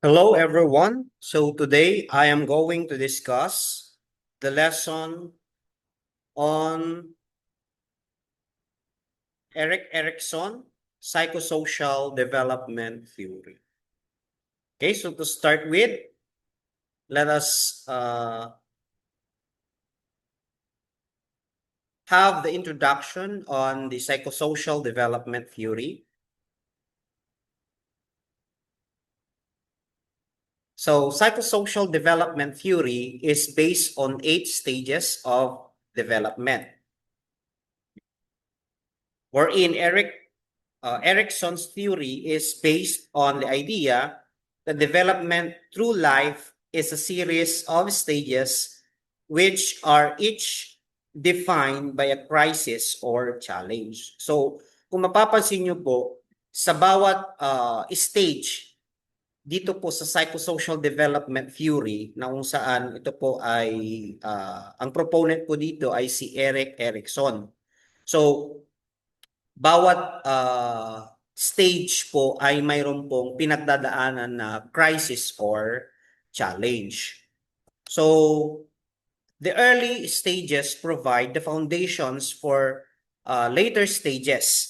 Hello, everyone. So today I am going to discuss the lesson on Erik Erikson, psychosocial development theory. Okay, so to start with, let us have the introduction on the psychosocial development theory. So psychosocial development theory is based on 8 stages of development, wherein Erickson's theory is based on the idea that development through life is a series of stages which are each defined by a crisis or challenge. So, kung mapapansin nyo po, sa bawat stage dito po sa psychosocial development theory na kung saan ito po ay ang proponent po dito ay si Erik Erikson. So, bawat stage po ay mayroon pong pinagdadaanan na crisis or challenge. So, the early stages provide the foundations for later stages.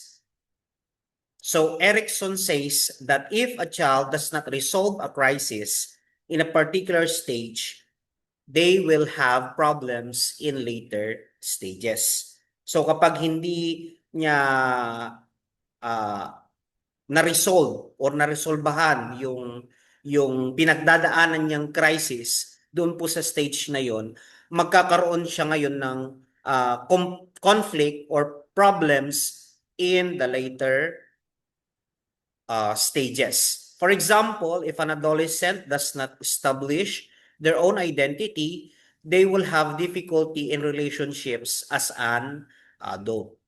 So, Erikson says that if a child does not resolve a crisis in a particular stage, they will have problems in later stages. So, kapag hindi niya uh, na-resolve or na-resolbahan yung pinagdadaanan niyang crisis doon po sa stage na yon, magkakaroon siya ngayon ng conflict or problems in the later stages. For example, if an adolescent does not establish their own identity, they will have difficulty in relationships as an adult.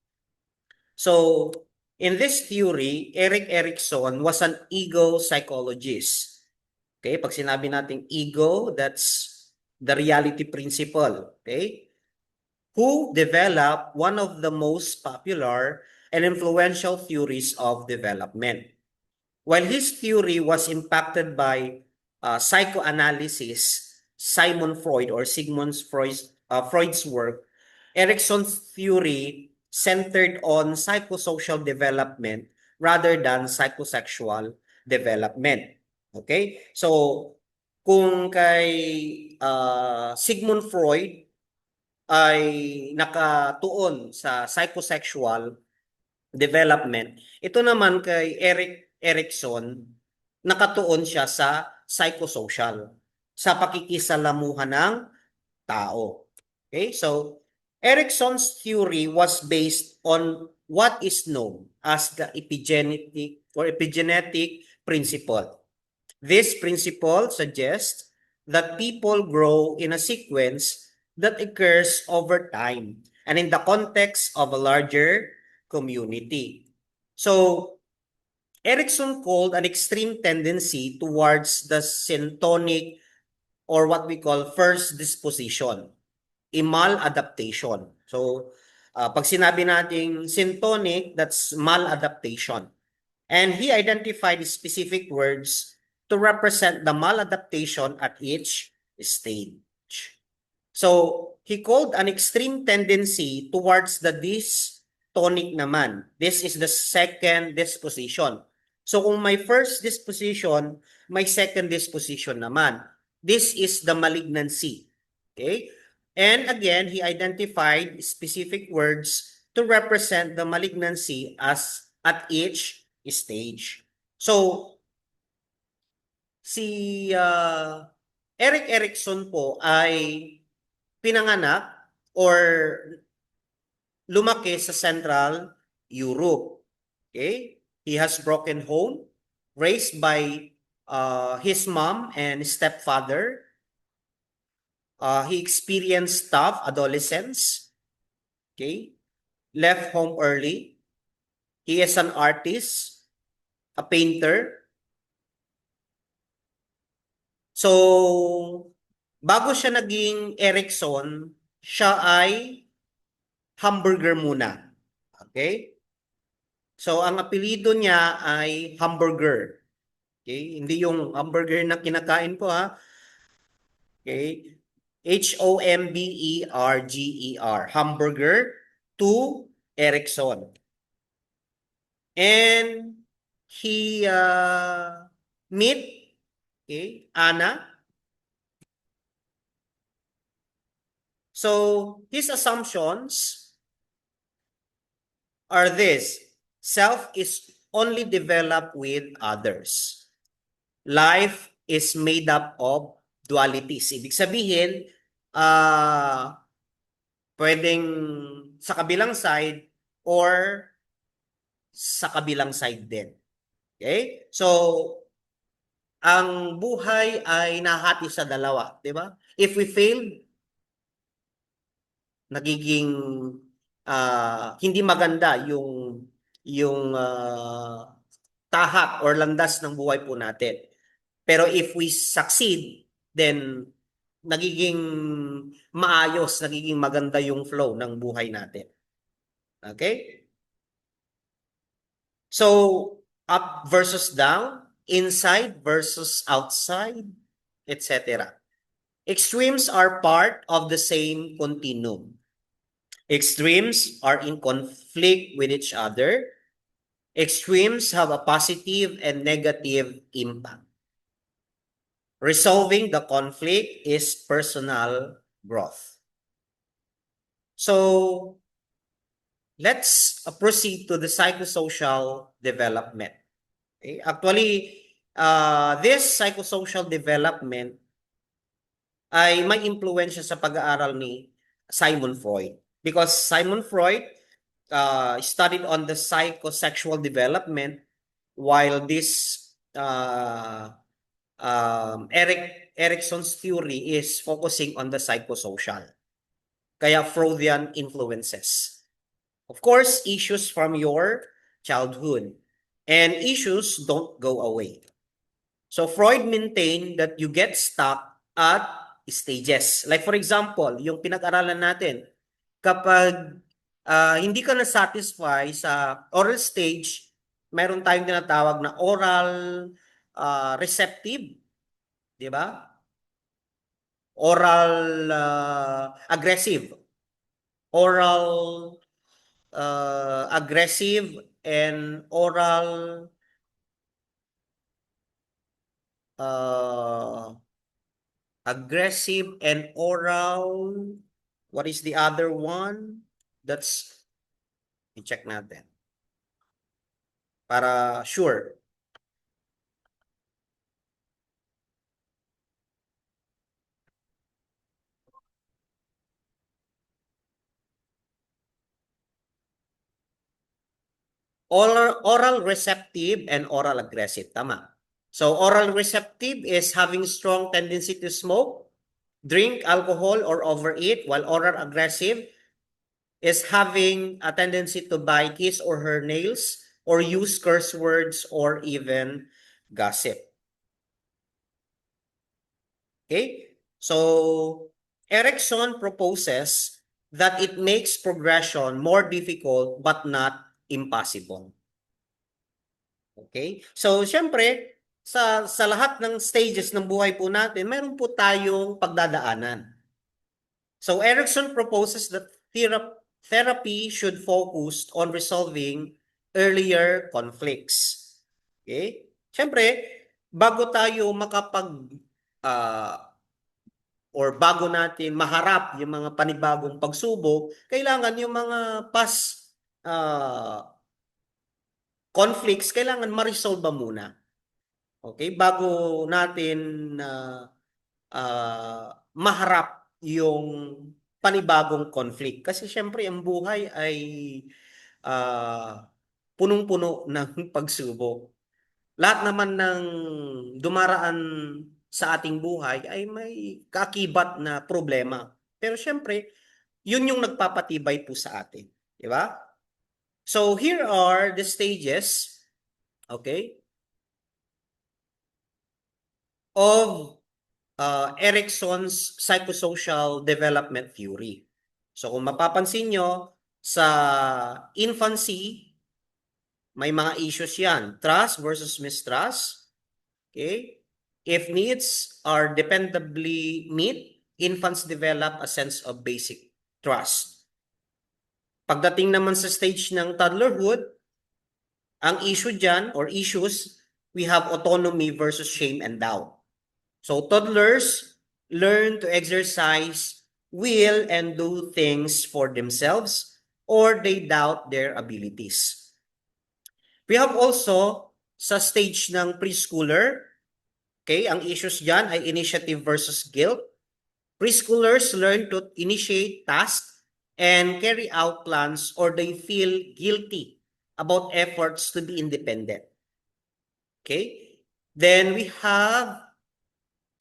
So, in this theory, Erik Erikson was an ego psychologist. Okay, pag sinabi natin ego, that's the reality principle. Okay, who developed one of the most popular and influential theories of development. While his theory was impacted by psychoanalysis, Simon Freud or Freud's work, Erikson's theory centered on psychosocial development rather than psychosexual development. Okay? So, kung kay Sigmund Freud ay nakatuon sa psychosexual development, ito naman kay Erik Erikson, nakatuon siya sa psychosocial, sa pakikisalamuhan ng tao. Okay, so Erikson's theory was based on what is known as the epigenetic principle. This principle suggests that people grow in a sequence that occurs over time and in the context of a larger community. So, Erikson called an extreme tendency towards the syntonic or what we call first disposition, a maladaptation. So, pag sinabi nating syntonic, that's maladaptation. And he identified specific words to represent the maladaptation at each stage. So, he called an extreme tendency towards the dystonic naman. This is the second disposition. So, kung may first disposition, may second disposition naman. This is the malignancy. Okay? And again, he identified specific words to represent the malignancy as at each stage. So, si Erik Erikson po ay pinanganak or lumaki sa Central Europe. Okay? He has broken home, raised by his mom and stepfather. He experienced tough adolescence. Okay? Left home early. He is an artist, a painter. So, bago siya naging Erikson, siya ay hamburger muna. Okay? So, ang apelido niya ay hamburger. Okay? Hindi yung hamburger na kinakain ko ha. Okay? Homberger. Hamburger to Erickson. And he meet, okay, Anna. So his assumptions are this: self is only developed with others. Life is made up of dualities. Ibig sabihin, pwedeng sa kabilang side or sa kabilang side din. Okay? So, ang buhay ay nahati sa dalawa, di ba? If we fail, nagiging hindi maganda yung tahak or landas ng buhay po natin. Pero if we succeed, then nagiging maayos, nagiging maganda yung flow ng buhay natin. Okay? So, up versus down, inside versus outside, etc. Extremes are part of the same continuum. Extremes are in conflict with each other. Extremes have a positive and negative impact. Resolving the conflict is personal growth. So, let's proceed to the psychosocial development. Okay? Actually, this psychosocial development ay may impluwensya sa pag-aaral ni Simon Freud. Because Simon Freud studied on the psychosexual development while this Erickson's theory is focusing on the psychosocial. Kaya Freudian influences. Of course, issues from your childhood. And issues don't go away. So Freud maintained that you get stuck at stages. Like for example, yung pinag-aralan natin, kapag hindi ka na-satisfy sa oral stage, meron tayong tinatawag na oral receptive, di ba? Oral aggressive. Oral aggressive and oral uh, aggressive and oral. What is the other one? That's, i-check natin. Para sure. Oral receptive and oral aggressive. Tama. So oral receptive is having strong tendency to smoke, drink alcohol, or overeat, while oral aggressive is having a tendency to bite his or her nails or use curse words or even gossip. Okay? So, Erickson proposes that it makes progression more difficult but not impossible. Okay? So, syempre, sa lahat ng stages ng buhay po natin, meron po tayong pagdadaanan. So, Erickson proposes that therapy should focus on resolving earlier conflicts. Okay? Syempre, bago tayo or bago natin maharap yung mga panibagong pagsubok, kailangan yung mga past conflicts, kailangan ma-resolve muna. Okay? Bago natin maharap yung panibagong conflict. Kasi syempre, ang buhay ay punong-puno ng pagsubok. Lahat naman ng dumaraan sa ating buhay ay may kaakibat na problema. Pero syempre, yun yung nagpapatibay po sa atin. Di ba? So here are the stages, okay, of Erickson's psychosocial development theory. So kung mapapansin nyo, sa infancy, may mga issues yan. Trust versus mistrust. Okay? If needs are dependably met, infants develop a sense of basic trust. Pagdating naman sa stage ng toddlerhood, ang issue dyan or issues, we have autonomy versus shame and doubt. So toddlers learn to exercise will and do things for themselves or they doubt their abilities. We have also sa stage ng preschooler, okay, ang issues dyan ay initiative versus guilt. Preschoolers learn to initiate tasks and carry out plans or they feel guilty about efforts to be independent. Okay? Then we have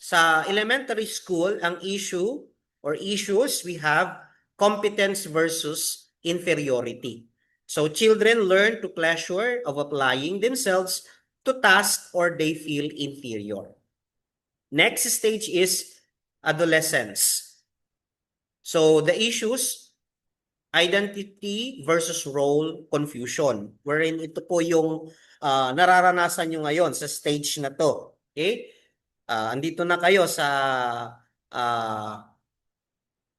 sa elementary school, ang issue or issues, we have competence versus inferiority. So children learn to pleasure of applying themselves to tasks or they feel inferior. Next stage is adolescence. So the issues, identity versus role confusion, wherein ito po yung nararanasan nyo ngayon sa stage na to. Okay? Andito na kayo sa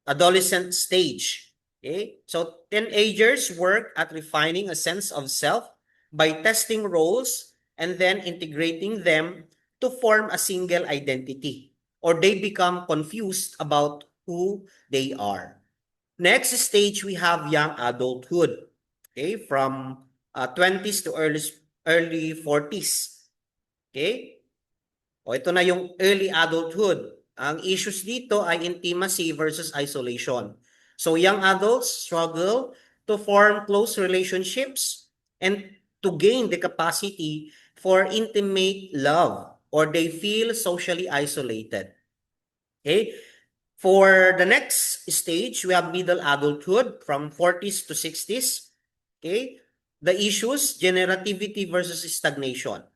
adolescent stage. Okay? So teenagers work at refining a sense of self by testing roles and then integrating them to form a single identity, or they become confused about who they are. Next stage, we have young adulthood. Okay, from 20s to early 40s. Okay? O ito na yung early adulthood. Ang issues dito ay intimacy versus isolation. So young adults struggle to form close relationships and to gain the capacity for intimate love, or they feel socially isolated. Okay? For the next stage, we have middle adulthood from 40s to 60s. Okay? The issues, generativity versus stagnation.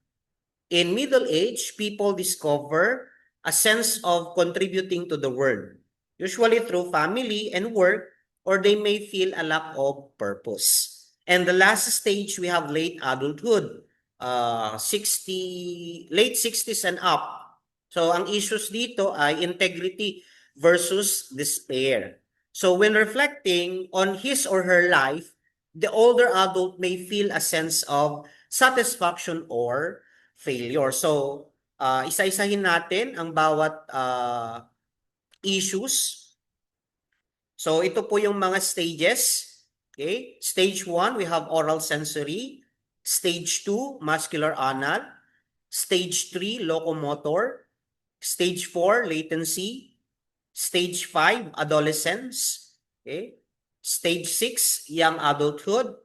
In middle age, people discover a sense of contributing to the world, usually through family and work, or they may feel a lack of purpose. And the last stage, we have late adulthood, late 60s and up. So ang issues dito ay integrity versus despair. So when reflecting on his or her life, the older adult may feel a sense of satisfaction or failure. So, isa-isahin natin ang bawat issues. So, ito po yung mga stages. Okay? Stage 1, we have oral sensory. Stage 2, muscular anal. Stage 3, locomotor. Stage 4, latency. Stage 5, adolescence. Okay? Stage 6, young adulthood.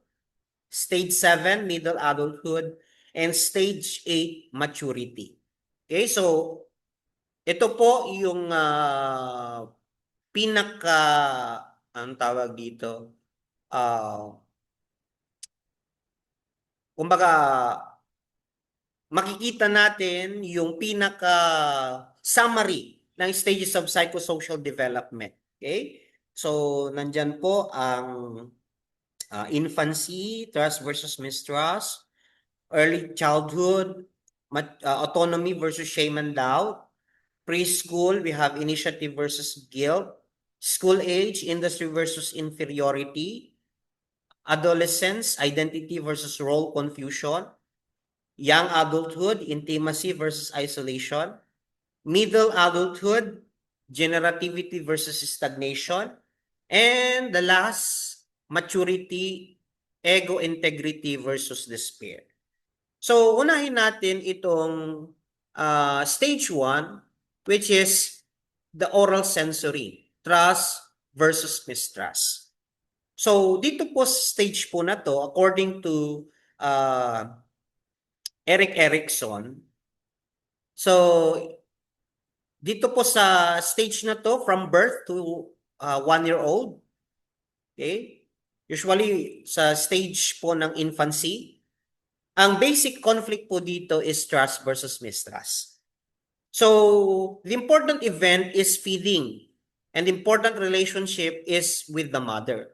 Stage 7, middle adulthood. And stage 8, maturity. Okay, so ito po yung pinaka, ang tawag dito, kumbaga, makikita natin yung pinaka summary ng stages of psychosocial development. Okay? So, nandyan po ang infancy, trust versus mistrust, early childhood, autonomy versus shame and doubt. Preschool, we have initiative versus guilt. School age, industry versus inferiority. Adolescence, identity versus role confusion. Young adulthood, intimacy versus isolation. Middle adulthood, generativity versus stagnation. And the last, maturity, ego integrity versus despair. So, unahin natin itong stage 1, which is the oral sensory, trust versus mistrust. So, dito po sa stage po na to, according to Erik Erikson, so, dito po sa stage na to, from birth to 1-year-old, okay? Usually, sa stage po ng infancy, ang basic conflict po dito is trust versus mistrust. So, the important event is feeding. And the important relationship is with the mother.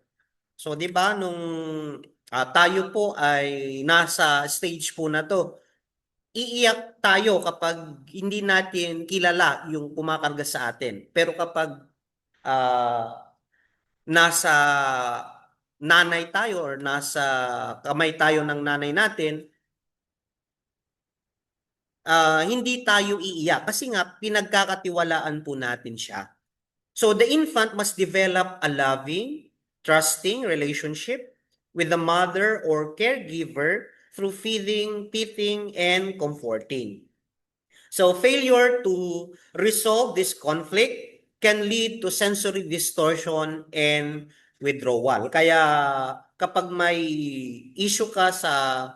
So, di ba, nung tayo po ay nasa stage po na to, iiyak tayo kapag hindi natin kilala yung kumakarga sa atin. Pero kapag nasa nanay tayo or nasa kamay tayo ng nanay natin, hindi tayo iiyak kasi nga pinagkakatiwalaan po natin siya. So the infant must develop a loving, trusting relationship with the mother or caregiver through feeding, teething, and comforting. So failure to resolve this conflict can lead to sensory distortion and withdrawal. Kaya kapag may issue ka sa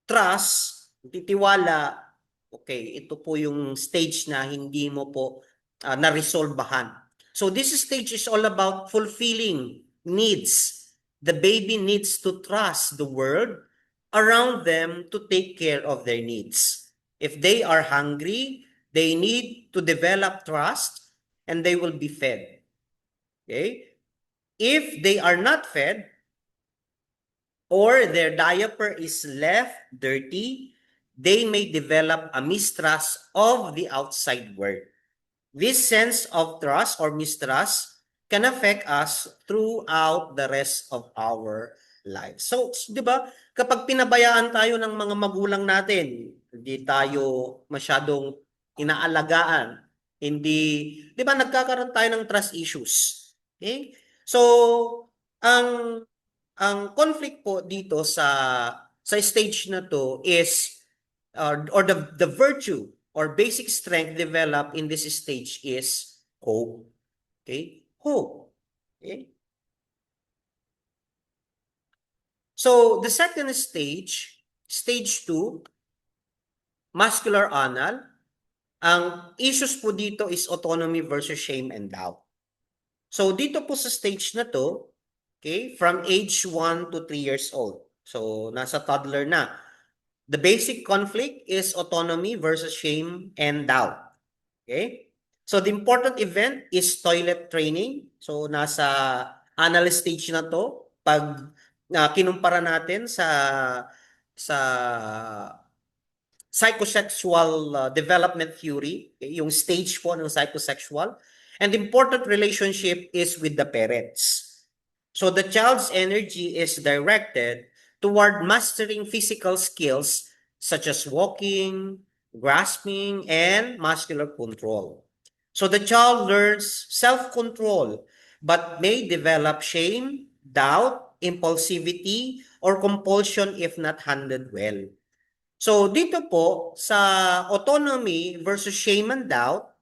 trust, titiwala, okay, ito po yung stage na hindi mo po na-resolbahan. So this stage is all about fulfilling needs. The baby needs to trust the world around them to take care of their needs. If they are hungry, they need to develop trust and they will be fed. Okay? If they are not fed, or their diaper is left dirty, they may develop a mistrust of the outside world. This sense of trust or mistrust can affect us throughout the rest of our lives. So, di ba, kapag pinabayaan tayo ng mga magulang natin, hindi tayo masyadong inaalagaan, hindi, di ba, nagkakaroon tayo ng trust issues. Okay? So, ang conflict po dito sa stage na to is or the virtue or basic strength developed in this stage is hope. Okay? Hope. Okay? So the second stage, stage 2, muscular anal, ang issues po dito is autonomy versus shame and doubt. So dito po sa stage na to, okay, from age 1 to 3 years old. So nasa toddler na. The basic conflict is autonomy versus shame and doubt. Okay? So the important event is toilet training. So nasa anal stage na to pag kinumpara natin sa psychosexual development theory, okay, yung stage po ng psychosexual. And the important relationship is with the parents. So the child's energy is directed toward mastering physical skills such as walking, grasping, and muscular control. So the child learns self-control but may develop shame, doubt, impulsivity, or compulsion if not handled well. So dito po sa autonomy versus shame and doubt,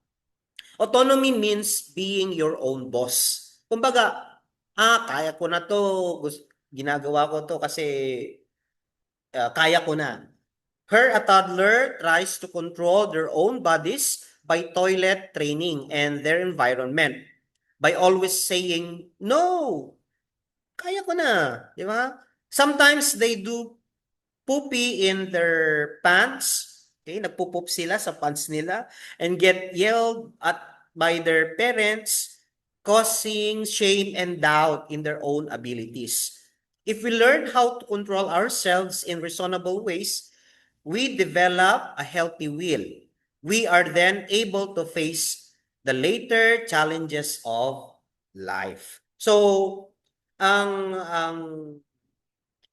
autonomy means being your own boss. Kumbaga, kaya ko na to, ginagawa ko to kasi kaya ko na. Her, a toddler, tries to control their own bodies by toilet training and their environment. By always saying, no, kaya ko na. Di ba? Sometimes they do poopy in their pants. Okay, nagpo-poop sila sa pants nila and get yelled at by their parents, causing shame and doubt in their own abilities. If we learn how to control ourselves in reasonable ways, we develop a healthy will. We are then able to face the later challenges of life. So, ang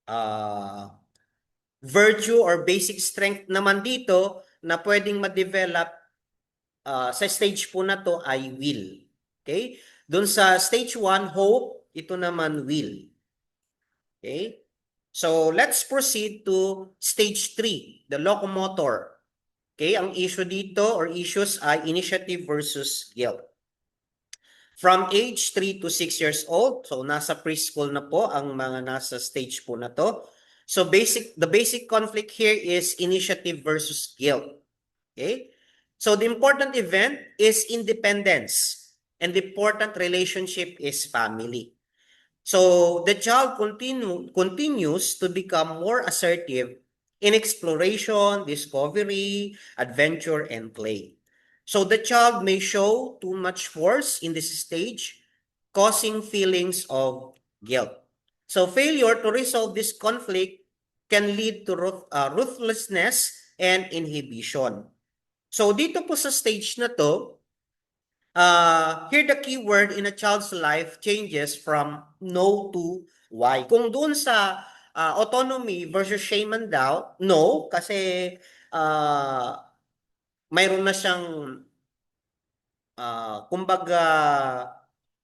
uh, virtue or basic strength naman dito na pwedeng ma-develop sa stage po na to ay will. Okay? Doon sa stage 1, hope, ito naman will. Okay? So, let's proceed to stage 3, the locomotor. Okay? Ang issue dito or issues ay initiative versus guilt. From age 3 to 6 years old, so nasa preschool na po ang mga nasa stage po na to. So the basic conflict here is initiative versus guilt. Okay? So the important event is independence and the important relationship is family. So the child continues to become more assertive in exploration, discovery, adventure, and play. So the child may show too much force in this stage, causing feelings of guilt. So failure to resolve this conflict can lead to ruthlessness and inhibition. So dito po sa stage na to, here the keyword in a child's life changes from no to why. Kung doon sa autonomy versus shame and doubt, no, kasi mayroon na siyang kumbaga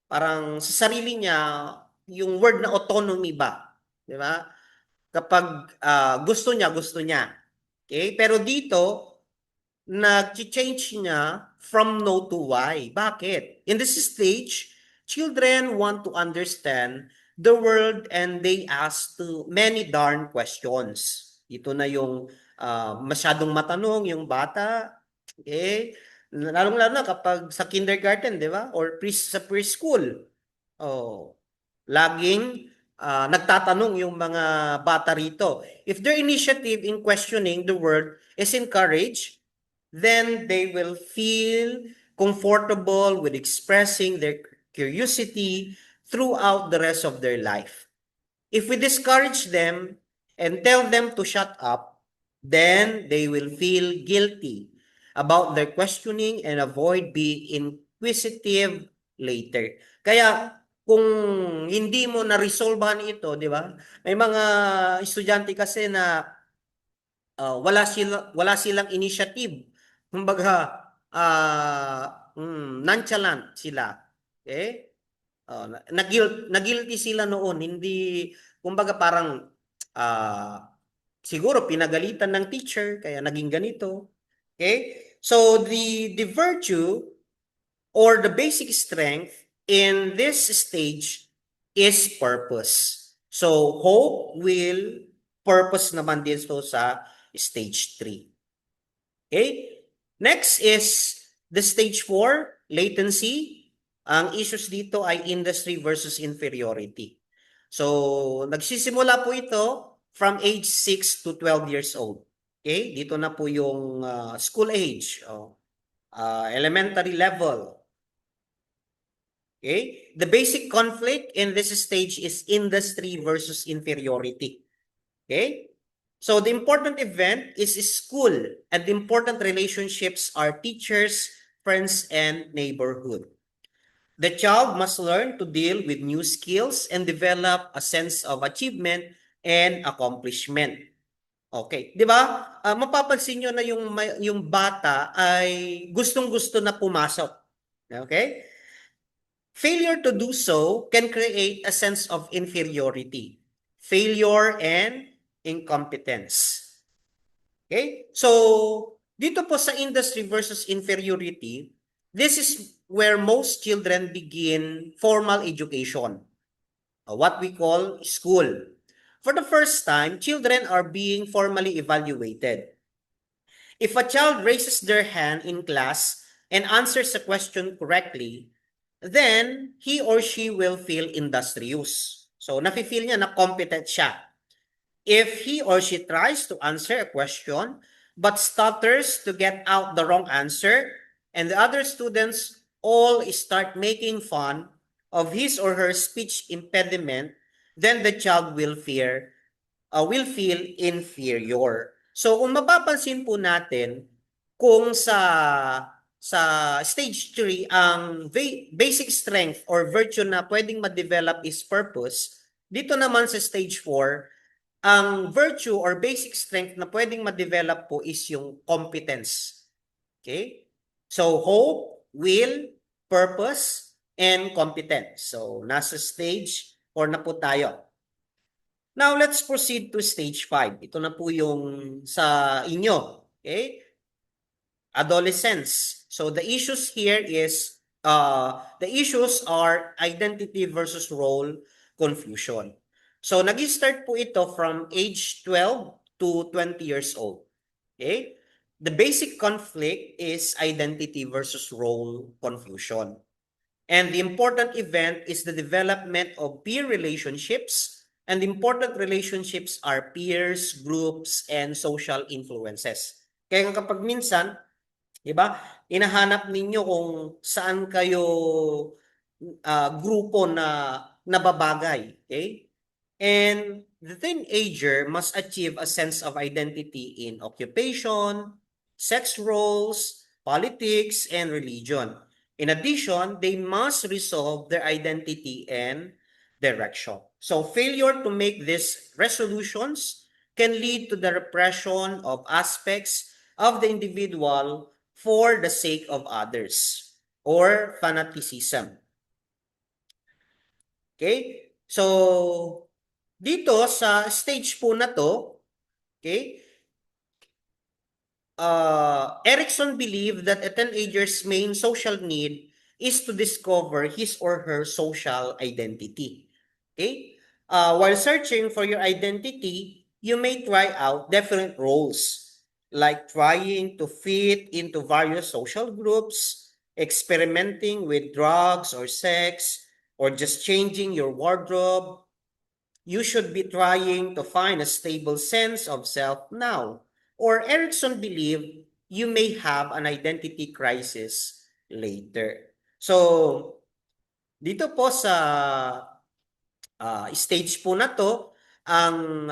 parang sa sarili niya yung word na autonomy ba, di ba? Kapag gusto niya. Okay? Pero dito nag-change niya from no to why. Bakit? In this stage, children want to understand the world and they ask too many darn questions. Ito na yung masyadong matanong yung bata. Okay? Lalong-lalo na kapag sa kindergarten, di ba? Or sa preschool. Oh, laging nagtatanong yung mga bata rito. If their initiative in questioning the world is encouraged, then they will feel comfortable with expressing their curiosity throughout the rest of their life. If we discourage them and tell them to shut up, then they will feel guilty about their questioning and avoid being inquisitive later. Kaya kung hindi mo na-resolvehan ito, di ba? May mga estudyante kasi na wala silang initiative. Kumbaga, nonchalant sila. Okay? Nag-guilty sila noon, hindi kumbaga parang siguro pinagalitan ng teacher kaya naging ganito. Okay? So the virtue or the basic strength in this stage is purpose. So hope, will, purpose naman din so sa stage 3. Okay? Next is the stage 4, latency. Ang issues dito ay industry versus inferiority. So, nagsisimula po ito from age 6 to 12 years old. Okay? Dito na po yung school age, elementary level. Okay? The basic conflict in this stage is industry versus inferiority. Okay? So the important event is school, and the important relationships are teachers, friends, and neighborhood. The child must learn to deal with new skills and develop a sense of achievement and accomplishment. Okay, 'di ba? Mapapansin niyo na yung bata ay gustong-gusto na pumasok. Okay? Failure to do so can create a sense of inferiority, failure, and incompetence. Okay? So, dito po sa industry versus inferiority, this is where most children begin formal education, what we call school. For the first time, children are being formally evaluated. If a child raises their hand in class and answers a question correctly, then he or she will feel industrious. So, nafe-feel niya na competent siya. If he or she tries to answer a question but stutters to get out the wrong answer, and the other students all start making fun of his or her speech impediment, then the child will feel inferior. So kung mapapansin po natin, kung sa stage 3 ang basic strength or virtue na pwedeng ma-develop is purpose, dito naman sa stage 4, ang virtue or basic strength na pwedeng ma-develop po is yung competence. Okay? So hope, will, purpose, and competence. So nasa stage 4 na po tayo. Now, let's proceed to stage 5. Ito na po yung sa inyo. Okay? Adolescence. So, the issues here is, the issues are identity versus role confusion. So, nag-start po ito from age 12 to 20 years old. Okay? The basic conflict is identity versus role confusion. And the important event is the development of peer relationships. And important relationships are peers, groups, and social influences. Kaya kapag minsan, di ba, hinahanap ninyo kung saan kayo grupo na nababagay. Okay? And the teenager must achieve a sense of identity in occupation, sex roles, politics, and religion. In addition, they must resolve their identity and direction. So failure to make these resolutions can lead to the repression of aspects of the individual for the sake of others or fanaticism. Okay? So, dito sa stage po na to, okay, Erickson believed that a teenager's main social need is to discover his or her social identity. Okay? While searching for your identity, you may try out different roles, like trying to fit into various social groups, experimenting with drugs or sex, or just changing your wardrobe. You should be trying to find a stable sense of self now. Or Erickson believed you may have an identity crisis later. So, dito po sa stage po na to, ang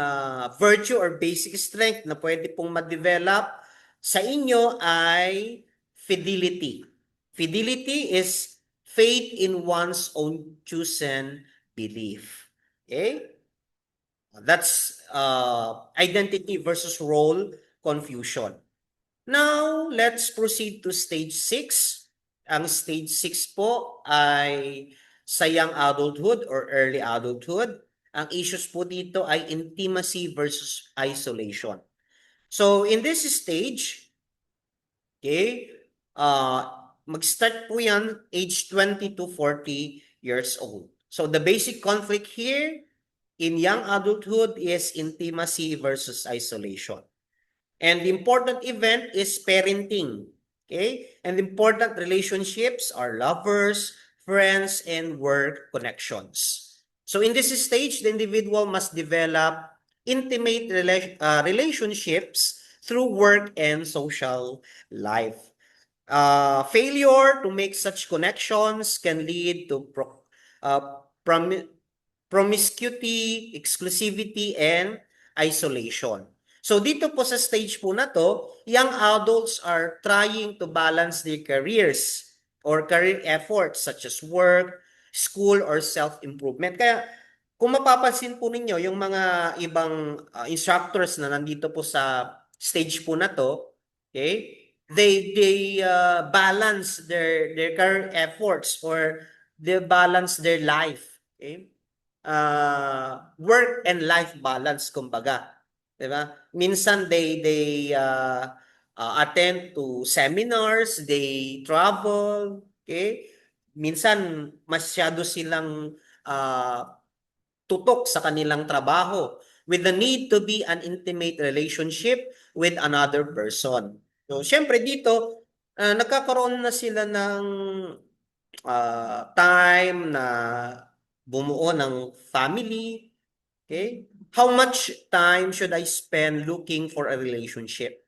virtue or basic strength na pwede pong ma-develop sa inyo ay fidelity. Fidelity is faith in one's own chosen belief. Okay? That's identity versus role confusion. Now, let's proceed to stage 6. Ang stage 6 po ay sa young adulthood or early adulthood. Ang issues po dito ay intimacy versus isolation. So, in this stage, okay, mag-start po yan age 20 to 40 years old. So, the basic conflict here in young adulthood is intimacy versus isolation. And the important event is parenting. Okay? And important relationships are lovers, friends, and work connections. So in this stage, the individual must develop intimate relationships through work and social life. Failure to make such connections can lead to promiscuity, exclusivity, and isolation. So dito po sa stage po na to, young adults are trying to balance their careers or career efforts such as work, school, or self-improvement. Kaya kung mapapansin po ninyo, yung mga ibang instructors na nandito po sa stage po na to, okay, they balance their career efforts or they balance their life. Okay? Work and life balance kumbaga, 'di ba? Minsan they attend to seminars, they travel, okay? Minsan masyado silang tutok sa kanilang trabaho with the need to be an intimate relationship with another person. So, syempre dito, nagkakaroon na sila ng time na bumuo ng family. Okay? How much time should I spend looking for a relationship?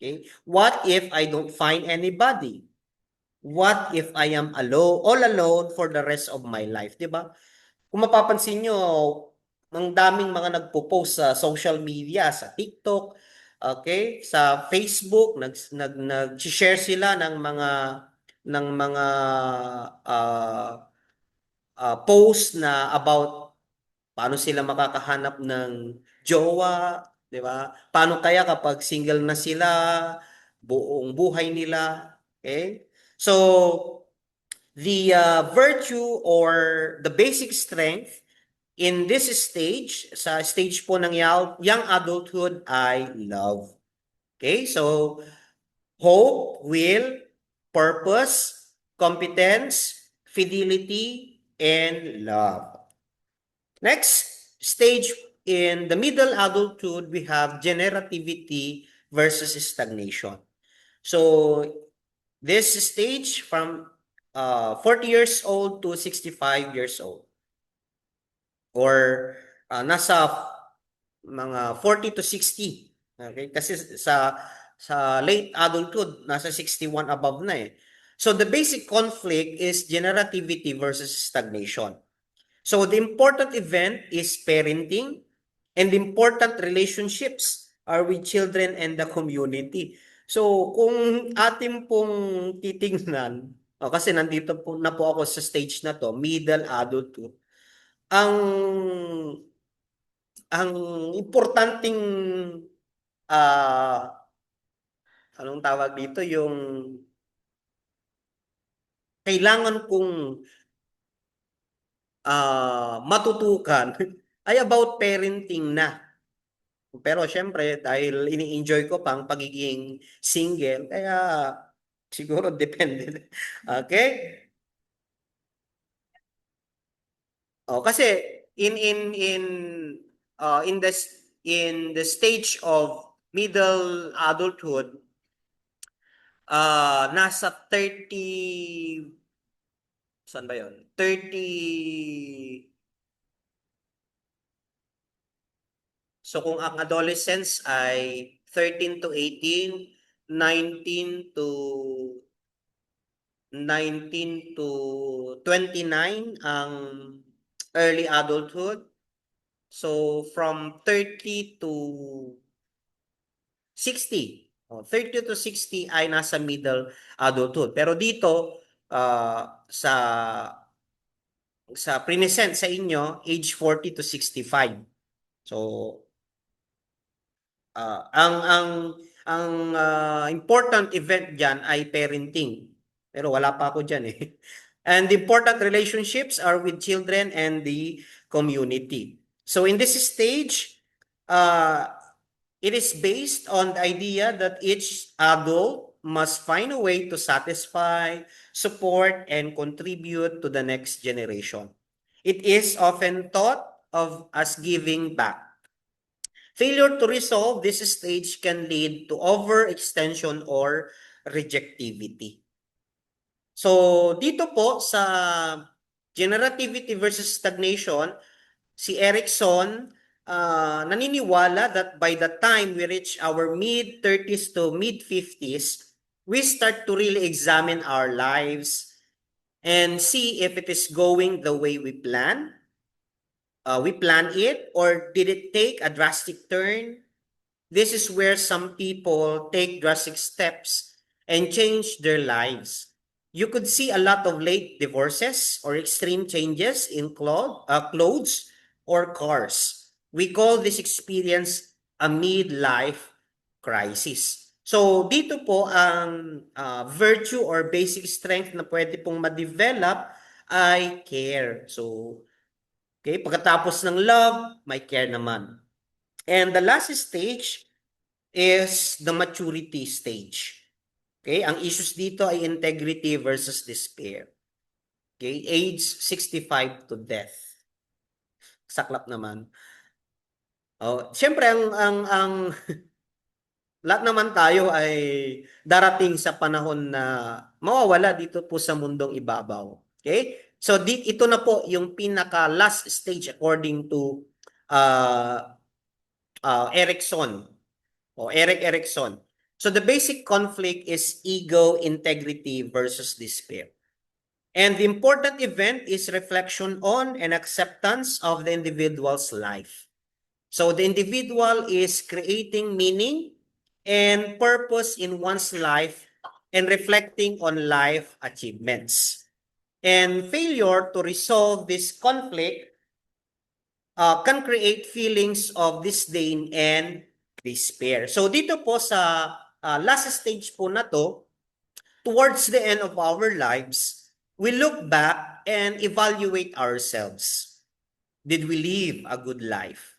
Okay? What if I don't find anybody? What if I am all alone for the rest of my life? Diba? Kung mapapansin nyo, ang daming mga nagpo-post sa social media, sa TikTok, okay, sa Facebook, nag-share sila ng mga post na about paano sila makakahanap ng jowa, 'di ba? Paano kaya kapag single na sila, buong buhay nila, okay? So, the virtue or the basic strength in this stage, sa stage po ng young adulthood ay love. Okay? So, hope, will, purpose, competence, fidelity, and love. Next stage in the middle adulthood, we have generativity versus stagnation. So, this stage from 40 years old to 65 years old. Or nasa mga 40 to 60. Okay? Kasi sa late adulthood, nasa 61 above na eh. So the basic conflict is generativity versus stagnation. So the important event is parenting, And important relationships are with children and the community. So, kung atin pong titingnan, kasi nandito po na po ako sa stage na to, middle adulthood, ang ang importanteng anong tawag dito, yung kailangan kong matutukan ay about parenting na. Pero syempre, dahil ini-enjoy ko pang pagiging single, kaya siguro depende. Okay? Kasi in in the stage of middle adulthood, nasa 30, saan ba 'yon? 30. So kung ang adolescence ay 13 to 18, 19 to 29 ang early adulthood. So from 30 to 60. 30 to 60 ay nasa middle adulthood. Pero dito sa present sa inyo, age 40 to 65. So ang important event diyan ay parenting. Pero wala pa ako diyan eh. And the important relationships are with children and the community. So in this stage, uh, it is based on the idea that each adult must find a way to satisfy, support, and contribute to the next generation. It is often thought of as giving back. Failure to resolve this stage can lead to overextension or rejectivity. So, dito po sa generativity versus stagnation, si Erikson naniniwala that by the time we reach our mid-30s to mid-50s, we start to really examine our lives and see if it is going the way we plan it, or did it take a drastic turn? This is where some people take drastic steps and change their lives. You could see a lot of late divorces or extreme changes in clothes or cars. We call this experience a midlife crisis. So dito po ang virtue or basic strength na pwede pong ma-develop ay care. So, okay, pagkatapos ng love, may care naman. And the last stage is the maturity stage. Okay, ang issues dito ay integrity versus despair. Okay, age 65 to death. Saklap naman. Siyempre ang lahat naman tayo ay darating sa panahon na mawawala dito po sa mundong ibabaw. Okay? So ito na po yung pinaka last stage according to uh, Erikson o Erik Erikson. So the basic conflict is ego, integrity versus despair. And the important event is reflection on and acceptance of the individual's life. So the individual is creating meaning and purpose in one's life and reflecting on life achievements. And failure to resolve this conflict can create feelings of disdain and despair. So dito po sa last stage po na to, towards the end of our lives, we look back and evaluate ourselves. Did we live a good life?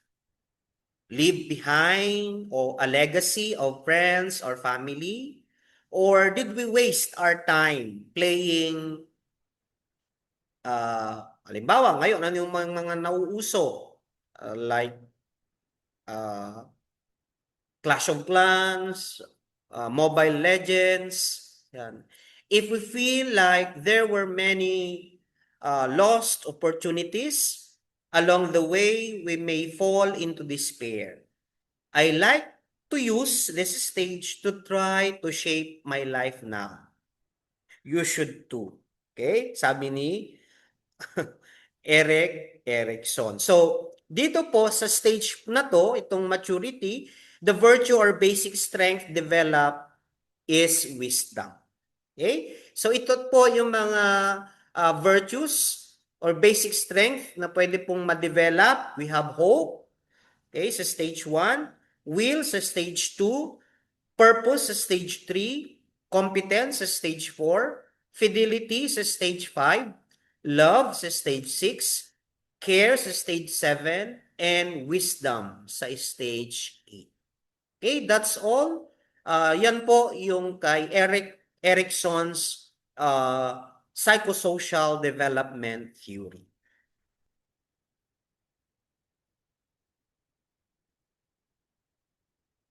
Leave behind a legacy of friends or family? Or did we waste our time playing, halimbawa ngayon, ano yung mga nauuso? Like Clash of Clans, Mobile Legends. Yan. If we feel like there were many lost opportunities along the way, we may fall into despair. I like to use this stage to try to shape my life now. You should too. Okay? Sabi ni Erik Erikson. So, Dito po sa stage na to, itong maturity, the virtue or basic strength develop is wisdom. Okay? So ito po yung mga virtues or basic strength na pwede pong ma-develop. We have hope, okay, sa stage 1, will sa stage 2, purpose sa stage 3, competence sa stage 4, fidelity sa stage 5, love sa stage 6, care sa stage 7, and wisdom sa stage 8. Okay, that's all. Yan po yung kay Erickson's psychosocial development theory.